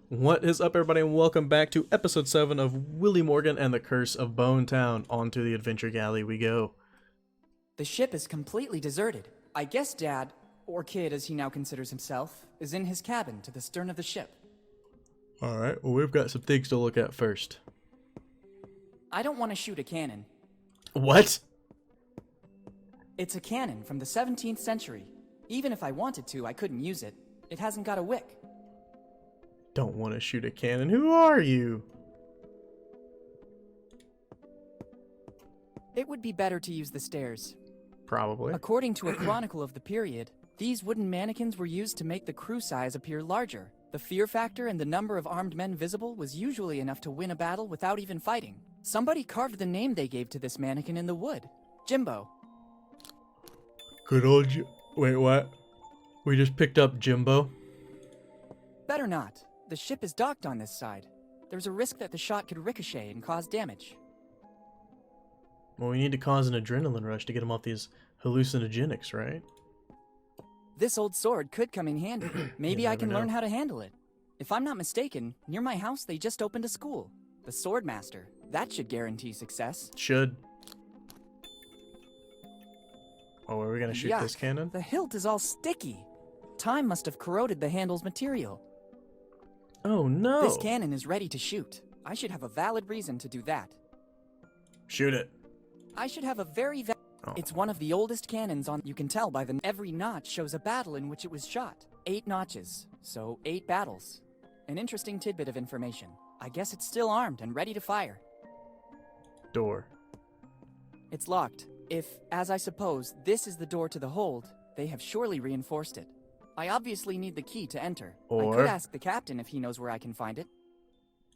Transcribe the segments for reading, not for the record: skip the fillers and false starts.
What is up, everybody, and welcome back to episode 7 of Willy Morgan and the Curse of Bone Town. Onto the adventure galley we go. The ship is completely deserted. I guess Dad, or Kid as he now considers himself, is in his cabin to the stern of the ship. Alright, well, we've got some things to look at first. I don't want to shoot a cannon. What? It's a cannon from the 17th century. Even if I wanted to, I couldn't use it. It hasn't got a wick. Don't want to shoot a cannon. Who are you? It would be better to use the stairs. Probably. According to a chronicle of the period, these wooden mannequins were used to make the crew size appear larger. The fear factor and the number of armed men visible was usually enough to win a battle without even fighting. Somebody carved the name they gave to this mannequin in the wood. Jimbo. Good old Wait, what? We just picked up Jimbo? Better not. The ship is docked on this side. There's a risk that the shot could ricochet and cause damage. Well, we need to cause an adrenaline rush to get him off these hallucinogenics, right? This old sword could come in handy. Maybe I can learn know. how to handle it. If I'm not mistaken, near my house they just opened a school. The Swordmaster. That should guarantee success. Should. Oh, are we gonna shoot this cannon? The hilt is all sticky. Time must have corroded the handle's material. Oh no! This cannon is ready to shoot. I should have a valid reason to do that. Shoot it. I should have a very It's one of the oldest cannons on. You can tell by the every notch shows a battle in which it was shot. 8 notches, so 8 battles. An interesting tidbit of information. I guess it's still armed and ready to fire. Door. It's locked. If, as I suppose, this is the door to the hold, they have surely reinforced it. I obviously need the key to enter. I could ask the captain if he knows where I can find it.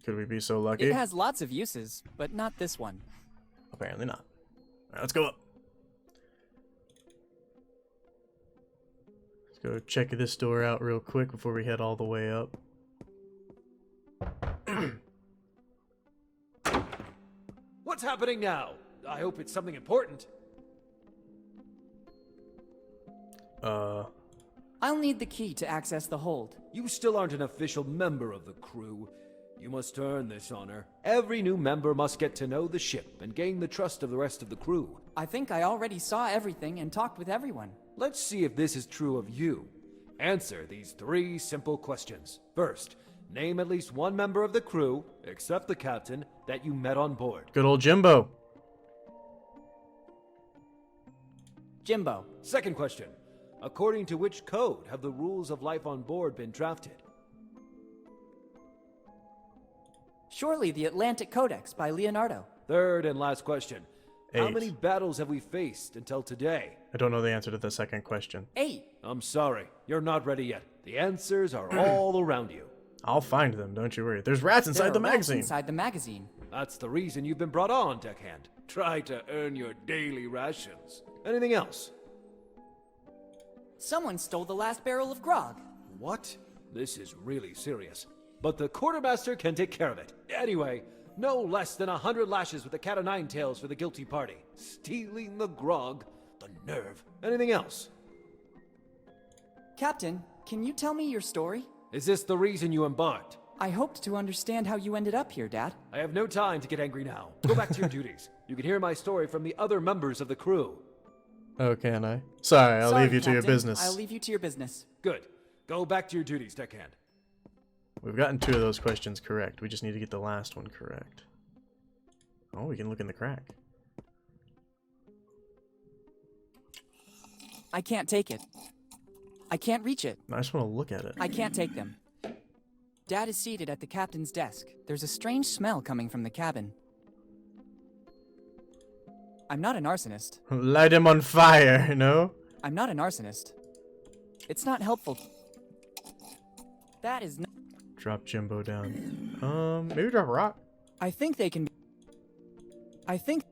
Could we be so lucky? It has lots of uses, but not this one. Apparently not. Alright, let's go up. Let's go check this door out real quick before we head all the way up. What's happening now? I hope it's something important. I'll need the key to access the hold. You still aren't an official member of the crew. You must earn this honor. Every new member must get to know the ship and gain the trust of the rest of the crew. I think I already saw everything and talked with everyone. Let's see if this is true of you. Answer these 3 simple questions. First, name at least one member of the crew, except the captain, that you met on board. Good old Jimbo. Jimbo. Second question. According to which code have the rules of life on board been drafted? Surely the Atlantic Codex by Leonardo. Third and last question. How 8. many battles have we faced until today? I don't know the answer to the second question. 8. I'm sorry, you're not ready yet. The answers are all around you. I'll find them, don't you worry. There's rats inside the magazine. Inside the magazine. That's the reason you've been brought on, deckhand. Try to earn your daily rations. Anything else? Someone stole the last barrel of grog. What? This is really serious. But the quartermaster can take care of it. Anyway, no less than 100 lashes with the cat o' nine tails for the guilty party. Stealing the grog. The nerve. Anything else? Captain, can you tell me your story? Is this the reason you embarked? I hoped to understand how you ended up here, Dad. I have no time to get angry now. Go back to your duties. You can hear my story from the other members of the crew. Oh, can I? Sorry, I'll leave you to your Captain. business. I'll leave you to your business. Good. Go back to your duties, deckhand. We've gotten 2 of those questions correct. We just need to get the last one correct. Oh, we can look in the crack. I can't take it. I can't reach it. I just want to look at it. I can't take them. Dad is seated at the captain's desk. There's a strange smell coming from the cabin. I'm not an arsonist. Light him on fire, no? I'm not an arsonist. It's not helpful. That is not... Drop Jimbo down. Maybe drop a rock. I think they can... I think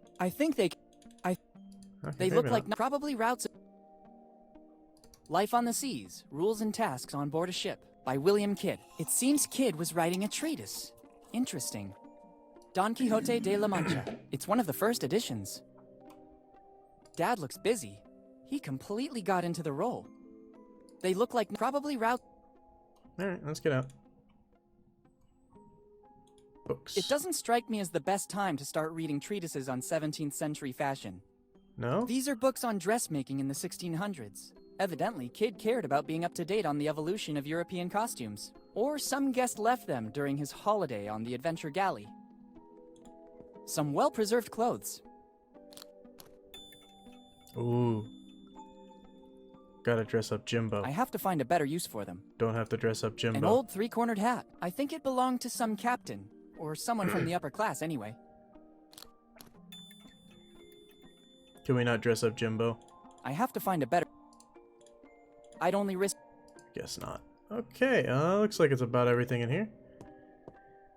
they... Okay, They look maybe like not. probably routes... Life on the Seas, Rules and Tasks on Board a Ship, by William Kidd. It seems Kidd was writing a treatise. Interesting. Don Quixote de la Mancha. It's one of the first editions. Dad looks busy. He completely got into the role. They look like probably route. Alright, let's get out. Books. It doesn't strike me as the best time to start reading treatises on 17th century fashion. No? These are books on dressmaking in the 1600s. Evidently, Kid cared about being up to date on the evolution of European costumes. Or some guest left them during his holiday on the Adventure Galley. Some well-preserved clothes. Ooh. Gotta dress up Jimbo. I have to find a better use for them. Don't have to dress up Jimbo. An old three-cornered hat. I think it belonged to some captain. Or someone from the upper class, anyway. Can we not dress up Jimbo? I have to find a better... I'd only risk... Guess not. Okay, looks like it's about everything in here.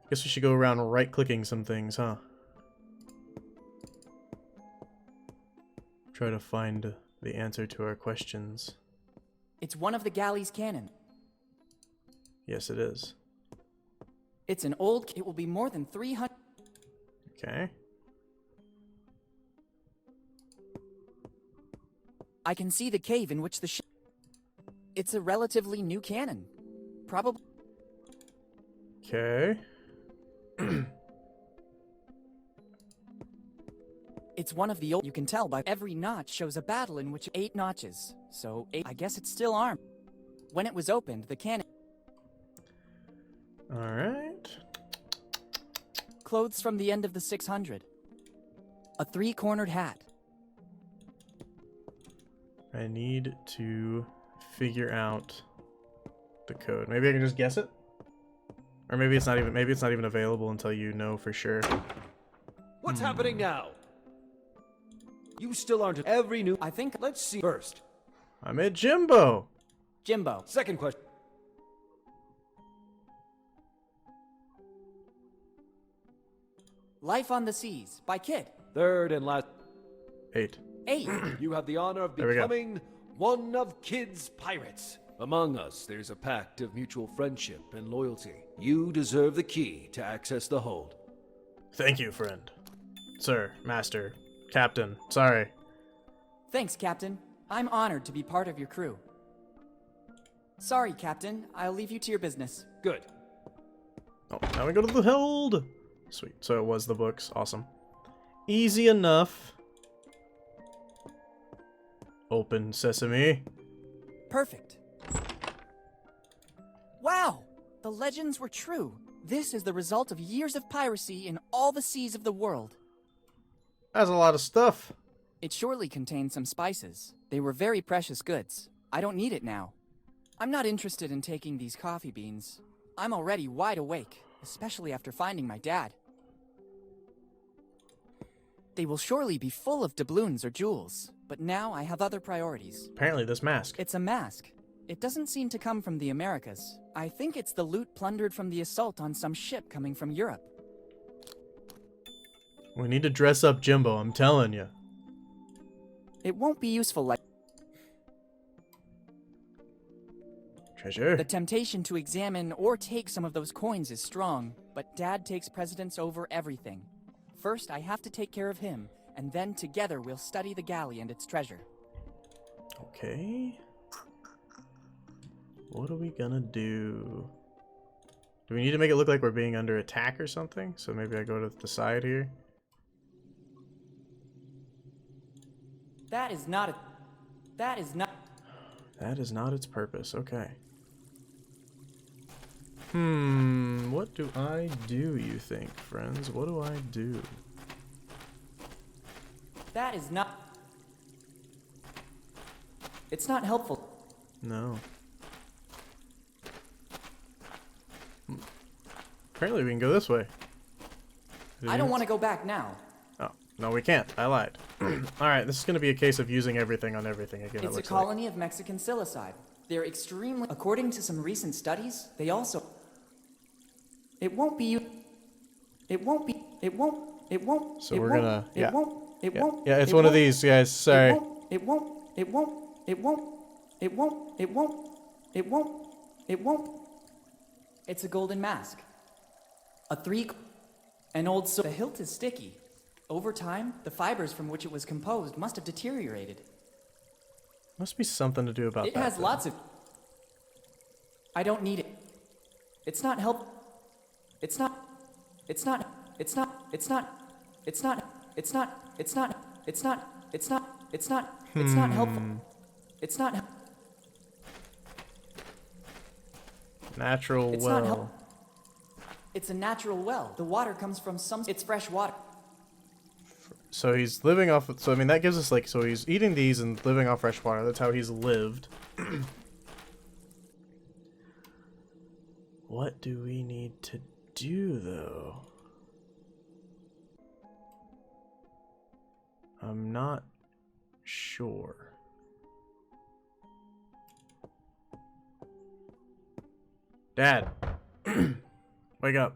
Guess we should go around right-clicking some things, huh? Try to find the answer to our questions. It's one of the galley's cannon. Yes, it is. It's an old... It will be more than 300... Okay. I can see the cave in which the ship... It's a relatively new cannon. Probably... Okay. It's one of the old... You can tell by every notch shows a battle in which 8 notches. So 8... I guess it's still armed. When it was opened, the cannon... Alright. Clothes from the end of the 600. A 3-cornered hat. I need to figure out the code. Maybe I can just guess it? Or maybe it's not even available until you know for sure. What's happening now? You still aren't at every new... I think... Let's see first. I'm at Jimbo! Jimbo. Second question. Life on the Seas by Kid. Third and last. 8. 8. You have the honor of There we go. becoming one of Kid's pirates. Among us, there's a pact of mutual friendship and loyalty. You deserve the key to access the hold. Thank you, friend. Sir, master, captain, sorry. Thanks, Captain. I'm honored to be part of your crew. Sorry, Captain. I'll leave you to your business. Good. Oh, now we go to the hold! Sweet, so it was the books. Awesome. Easy enough. Open sesame. Perfect. Wow! The legends were true. This is the result of years of piracy in all the seas of the world. That's a lot of stuff. It surely contained some spices. They were very precious goods. I don't need it now. I'm not interested in taking these coffee beans. I'm already wide awake, especially after finding my dad. They will surely be full of doubloons or jewels, but now I have other priorities. Apparently this mask. It's a mask. It doesn't seem to come from the Americas. I think it's the loot plundered from the assault on some ship coming from Europe. We need to dress up Jimbo, I'm telling you. It won't be useful like... Treasure. The temptation to examine or take some of those coins is strong, but Dad takes precedence over everything. First, I have to take care of him, and then together we'll study the galley and its treasure. Okay. What are we gonna do? Do we need to make it look like we're being under attack or something? So maybe I go to the side here. That is not That is not its purpose. Okay. What do I do, you think, friends? What do I do? That is not... It's not helpful. No. Apparently we can go this way. I don't want to go back now. Oh, no we can't. I lied. Alright, this is going to be a case of using everything on everything again. It's a colony of Mexican psilicide. They're extremely... According to some recent studies, they also... It won't be... It won't be... It won't... It won't... So it we're won't, gonna... It Yeah. won't... It won't... Yeah, it's it one of won't, these, guys. Sorry. It won't... It won't... It won't... It won't... It won't... It won't... It won't... It's a golden mask. A 3... An old... The hilt is sticky. Over time, the fibers from which it was composed must have deteriorated. Must be something to do about It that. has then. lots of... I don't need it. It's not help. It's not. It's not. It's not. It's not. It's not. It's not. It's not. It's not. It's not. It's not. It's not helpful. It's not. Natural It's well. not help. It's a natural well. The water comes from some. It's fresh water. So he's living off. So I mean, that gives us like. So he's eating these and living off fresh water. That's how he's lived. What do we need to do though? I'm not sure. Dad, wake up.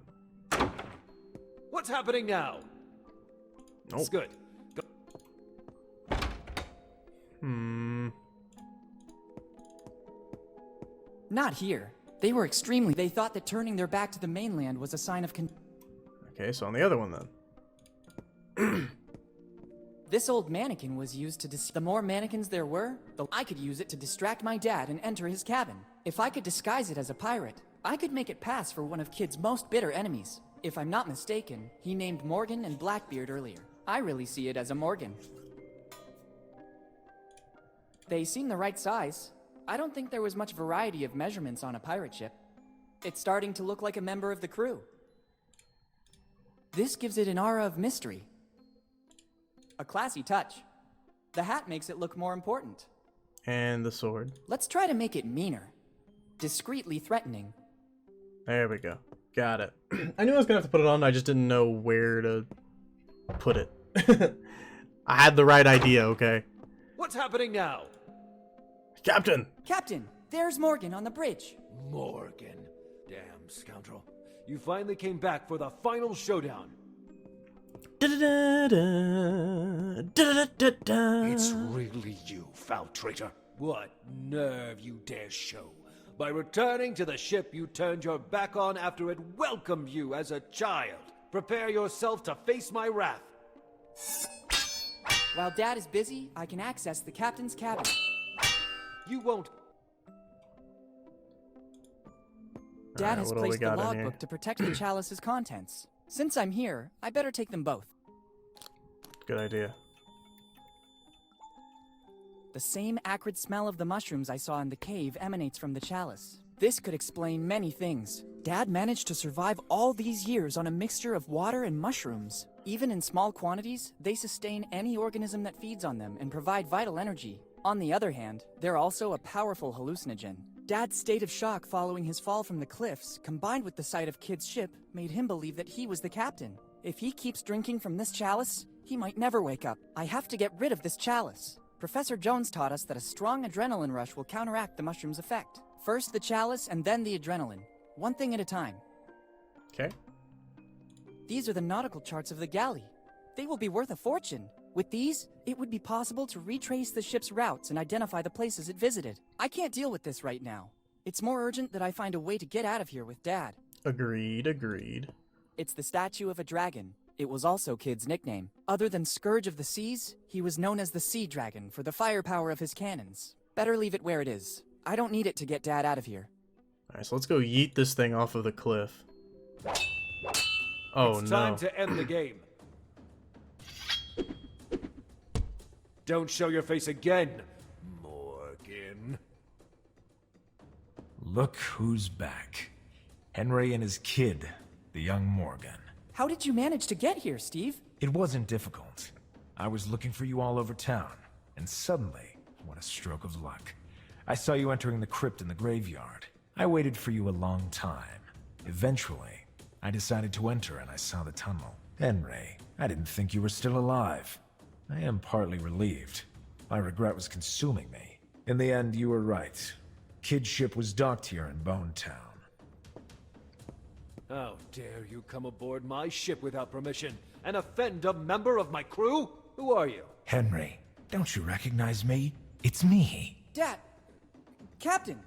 What's happening now? Nope. It's good. Go. Not here. They were extremely. They thought that turning their back to the mainland was a sign of Okay, so on the other one then. This old mannequin was used to the more mannequins there were, I could use it to distract my dad and enter his cabin. If I could disguise it as a pirate, I could make it pass for one of Kid's most bitter enemies. If I'm not mistaken, he named Morgan and Blackbeard earlier. I really see it as a Morgan. They seem the right size. I don't think there was much variety of measurements on a pirate ship. It's starting to look like a member of the crew. This gives it an aura of mystery. A classy touch. The hat makes it look more important. And the sword. Let's try to make it meaner. Discreetly threatening. There we go. Got it. I knew I was gonna have to put it on, I just didn't know where to put it. I had the right idea, okay? What's happening now? Captain! Captain, there's Morgan on the bridge. Morgan. Damn scoundrel. You finally came back for the final showdown. It's really you, foul traitor. What nerve you dare show. By returning to the ship you turned your back on after it welcomed you as a child. Prepare yourself to face my wrath. While Dad is busy, I can access the captain's cabin. You won't. Dad has what do we placed the got in here? logbook to protect the chalice's contents. Since I'm here, I better take them both. Good idea. The same acrid smell of the mushrooms I saw in the cave emanates from the chalice. This could explain many things. Dad managed to survive all these years on a mixture of water and mushrooms. Even in small quantities, they sustain any organism that feeds on them and provide vital energy. On the other hand, they're also a powerful hallucinogen. Dad's state of shock following his fall from the cliffs, combined with the sight of Kid's ship, made him believe that he was the captain. If he keeps drinking from this chalice, he might never wake up. I have to get rid of this chalice. Professor Jones taught us that a strong adrenaline rush will counteract the mushroom's effect. First the chalice and then the adrenaline. One thing at a time. Okay. These are the nautical charts of the galley. They will be worth a fortune. With these, it would be possible to retrace the ship's routes and identify the places it visited. I can't deal with this right now. It's more urgent that I find a way to get out of here with Dad. Agreed, agreed. It's the statue of a dragon. It was also Kid's nickname. Other than Scourge of the Seas, he was known as the Sea Dragon for the firepower of his cannons. Better leave it where it is. I don't need it to get Dad out of here. Alright, so let's go yeet this thing off of the cliff. Oh It's no. time to end the game. Don't show your face again, Morgan. Look who's back. Henry and his kid, the young Morgan. How did you manage to get here, Steve? It wasn't difficult. I was looking for you all over town, and suddenly, what a stroke of luck. I saw you entering the crypt in the graveyard. I waited for you a long time. Eventually, I decided to enter and I saw the tunnel. Henry, I didn't think you were still alive. I am partly relieved. My regret was consuming me. In the end, you were right. Kid's ship was docked here in Bone Town. How dare you come aboard my ship without permission and offend a member of my crew? Who are you? Henry, don't you recognize me? It's me. Dad! Captain!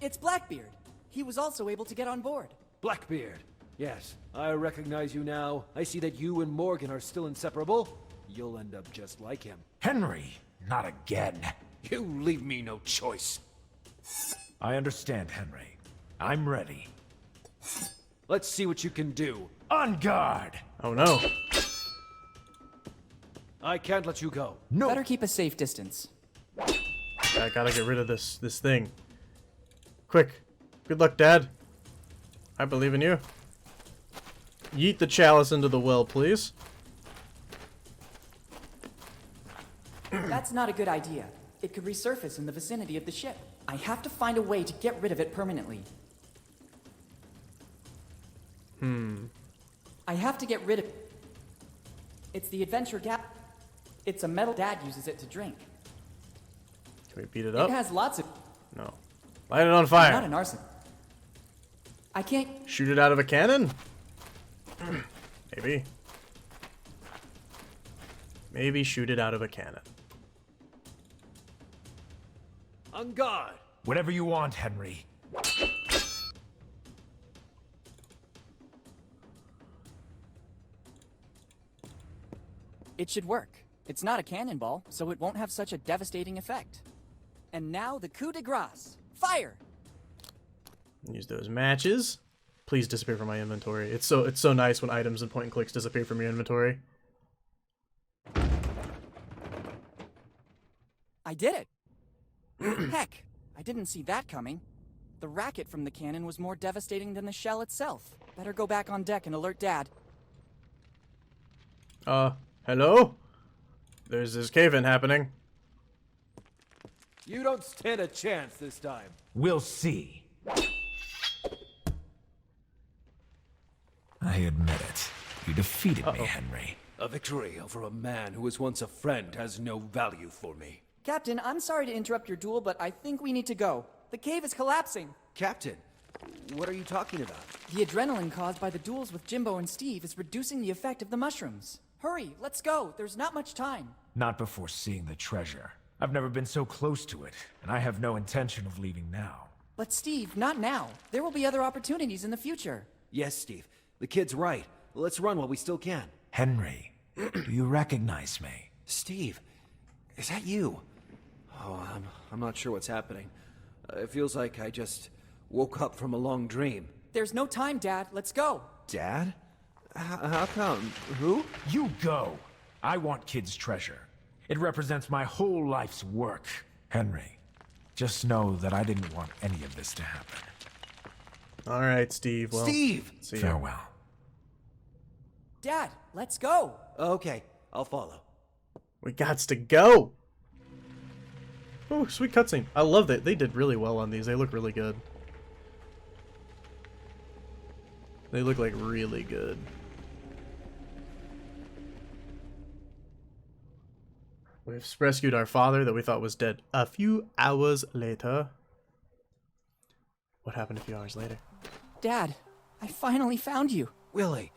It's Blackbeard. He was also able to get on board. Blackbeard. Yes, I recognize you now. I see that you and Morgan are still inseparable. You'll end up just like him. Henry, not again. You leave me no choice. I understand, Henry. I'm ready. Let's see what you can do. On guard! Oh no. I can't let you go. No! Better keep a safe distance. I gotta get rid of this thing. Quick. Good luck, Dad. I believe in you. Yeet the chalice into the well, please. That's not a good idea. It could resurface in the vicinity of the ship. I have to find a way to get rid of it permanently. I have to get rid of it. It's the adventure gap. It's a metal. Dad uses it to drink. Can we beat it up? It has lots of... No. Light it on Not fire. an arson. I can't... Shoot it out of a cannon? Maybe. Maybe shoot it out of a cannon. On guard. Whatever you want, Henry. It should work. It's not a cannonball, so it won't have such a devastating effect. And now the coup de grace. Fire! Use those matches. Please disappear from my inventory. It's so nice when items and point and clicks disappear from your inventory. I did it! Heck, I didn't see that coming. The racket from the cannon was more devastating than the shell itself. Better go back on deck and alert Dad. Hello? There's this cave-in happening. You don't stand a chance this time. We'll see. I admit it. You defeated me, Henry. A victory over a man who was once a friend has no value for me. Captain, I'm sorry to interrupt your duel, but I think we need to go. The cave is collapsing. Captain, what are you talking about? The adrenaline caused by the duels with Jimbo and Steve is reducing the effect of the mushrooms. Hurry, let's go. There's not much time. Not before seeing the treasure. I've never been so close to it, and I have no intention of leaving now. But Steve, not now. There will be other opportunities in the future. Yes, Steve. The kid's right. Let's run while we still can. Henry, do you recognize me? Steve, is that you? Oh, I'm not sure what's happening. It feels like I just woke up from a long dream. There's no time, Dad. Let's go. Dad? How come? Who? You go! I want Kid's treasure. It represents my whole life's work. Henry, just know that I didn't want any of this to happen. All right, Steve. Well, Steve! see ya. Farewell. Dad, let's go. Okay, I'll follow. We gots to go. Oh, sweet cutscene. I love that. They did really well on these. They look really good. They look like really good. We've rescued our father that we thought was dead. A few hours later. What happened a few hours later? Dad, I finally found you. Willy,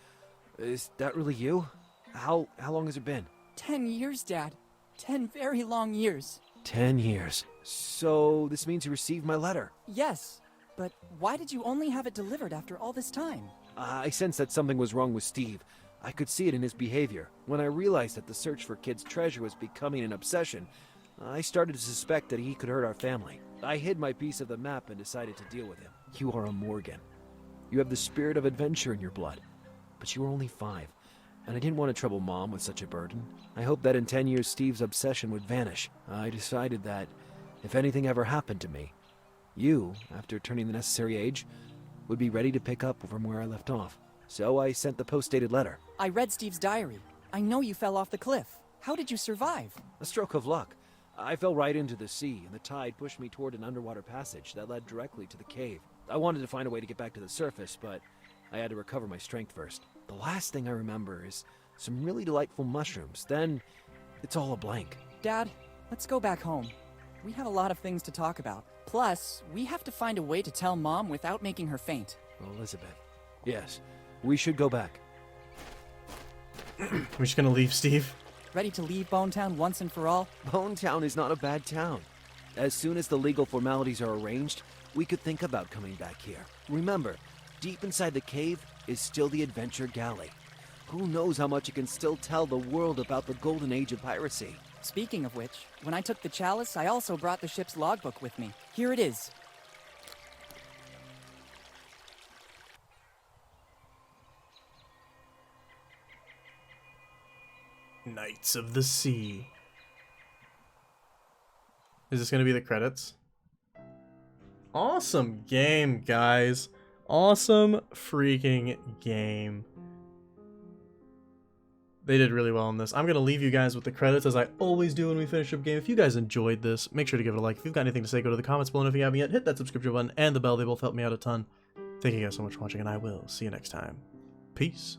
is that really you? How long has it been? 10 years, Dad. 10 very long years. 10 years. So this means you received my letter. Yes, but why did you only have it delivered after all this time? I sensed that something was wrong with Steve. I could see it in his behavior. When I realized that the search for Kid's treasure was becoming an obsession, I started to suspect that he could hurt our family. I hid my piece of the map and decided to deal with him. You are a Morgan. You have the spirit of adventure in your blood. But you were only 5, and I didn't want to trouble Mom with such a burden. I hoped that in 10 years Steve's obsession would vanish. I decided that if anything ever happened to me, you, after turning the necessary age, would be ready to pick up from where I left off. So I sent the post-dated letter. I read Steve's diary. I know you fell off the cliff. How did you survive? A stroke of luck. I fell right into the sea, and the tide pushed me toward an underwater passage that led directly to the cave. I wanted to find a way to get back to the surface, but I had to recover my strength first. The last thing I remember is some really delightful mushrooms. Then, it's all a blank. Dad, let's go back home. We have a lot of things to talk about. Plus, we have to find a way to tell Mom without making her faint. Elizabeth. Yes, we should go back. We're just gonna leave Steve. Ready to leave Bonetown once and for all? Bonetown is not a bad town. As soon as the legal formalities are arranged, we could think about coming back here. Remember, deep inside the cave is still the Adventure Galley. Who knows how much it can still tell the world about the golden age of piracy. Speaking of which, when I took the chalice, I also brought the ship's logbook with me. Here it is. Knights of the Sea. Is this going to be the credits? Awesome game, guys. Awesome freaking game. They did really well in this. I'm going to leave you guys with the credits as I always do when we finish up a game. If you guys enjoyed this, make sure to give it a like. If you've got anything to say, go to the comments below. And if you haven't yet, hit that subscription button and the bell. They both help me out a ton. Thank you guys so much for watching, and I will see you next time. Peace.